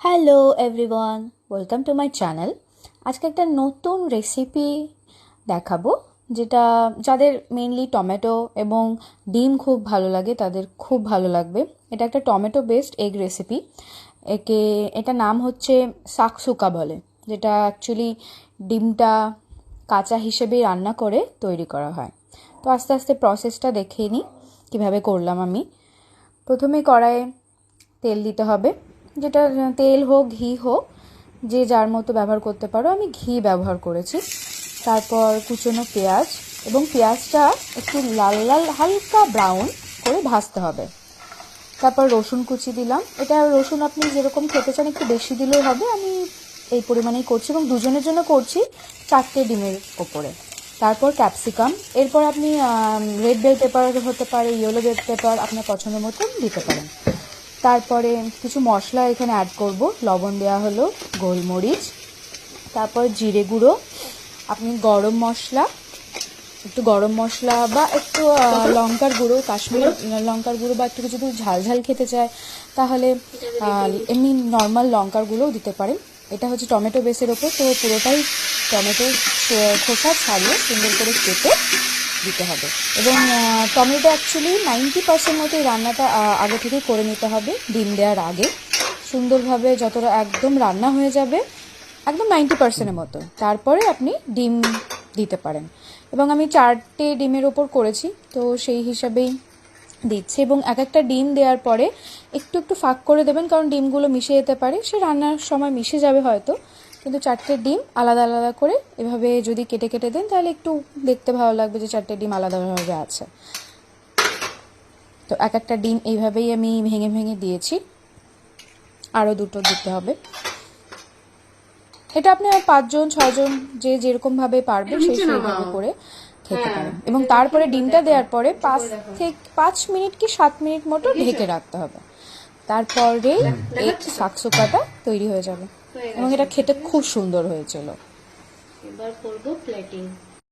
Hello everyone, welcome to my channel. আজকে একটা নতুন রেসিপি দেখাবো, যেটা যাদের মেনলি টমেটো এবং ডিম খুব ভালো লাগে তাদের খুব ভালো লাগবে। এটা একটা টমেটো বেসড এগ রেসিপি। এটা নাম হচ্ছে সাকসুকা বলে, যেটা অ্যাকচুয়ালি ডিমটা কাঁচা হিসেবেই রান্না করে তৈরি করা হয়। তো আস্তে আস্তে প্রসেসটা দেখে নিই কীভাবে করলাম আমি। প্রথমে কড়াইয়ে তেল দিতে হবে, যেটা তেল হোক ঘি হোক যে যার মতো ব্যবহার করতে পারো। আমি ঘি ব্যবহার করেছি। তারপর কুচনো পেঁয়াজ, এবং পেঁয়াজটা একটু লাল লাল হালকা ব্রাউন করে ভাজতে হবে। তারপর রসুন কুচি দিলাম। এটা রসুন আপনি যেরকম খেতে চান একটু বেশি দিলেও হবে, আমি এই পরিমাণেই করছি এবং দুজনের জন্য করছি 4টে ডিমের ওপরে। তারপর ক্যাপসিকাম, এরপর আপনি রেড বেল পেপার হতে পারে, ইয়েলো বেল পেপার আপনার পছন্দ মতন দিতে পারেন। তারপরে কিছু মশলা এখানে অ্যাড করব। লবণ দেওয়া হলো, গোলমরিচ, তারপর জিরে গুঁড়ো, আপনি গরম মশলা, একটু গরম মশলা বা একটু লঙ্কার গুঁড়ো, কাশ্মীরি লঙ্কার গুঁড়ো, বা একটু যদি ঝাল ঝাল খেতে চায় তাহলে এমনি নর্মাল লঙ্কার গুঁড়োও দিতে পারেন। এটা হচ্ছে টমেটো বেসের ওপর, তো পুরোটাই টমেটো খোসা ছাড়িয়ে সুন্দর করে কেটে দিতে হবে। এবং টমেটো অ্যাকচুয়ালি 90% মতো এই রান্নাটা আগে থেকে করে নিতে হবে ডিম দেওয়ার আগে। সুন্দরভাবে যতটা একদম রান্না হয়ে যাবে একদম 90%-এর মতো, তারপরে আপনি ডিম দিতে পারেন। এবং আমি 4টে ডিমের ওপর করেছি, তো সেই হিসাবেই দিচ্ছি। এবং এক একটা ডিম দেওয়ার পরে একটু একটু ফাঁক করে দেবেন, কারণ ডিমগুলো মিশে যেতে পারে, সে রান্নার সময় মিশে যাবে হয়তো, কিন্তু 4টে ডিম আলাদা আলাদা করে এভাবে যদি কেটে কেটে দেন তাহলে একটু দেখতে ভালো লাগবে যে 4টে ডিম আলাদাভাবে আছে। তো এক একটা ডিম এইভাবেই আমি ভেঙে ভেঙে দিয়েছি, আরও 2টো দিতে হবে। এটা আপনি 5জন 6জন যে যেরকমভাবে পারবে সেইভাবে করে খেতে পারেন। এবং তারপরে ডিমটা দেওয়ার পরে 5 মিনিট কি 7 মিনিট মতো ঢেকে রাখতে হবে। তারপরে এই সাকসুকাটা তৈরি হয়ে যাবে এবং এটা খেতে খুব সুন্দর হয়েছিল। এবার করব প্লেটিং।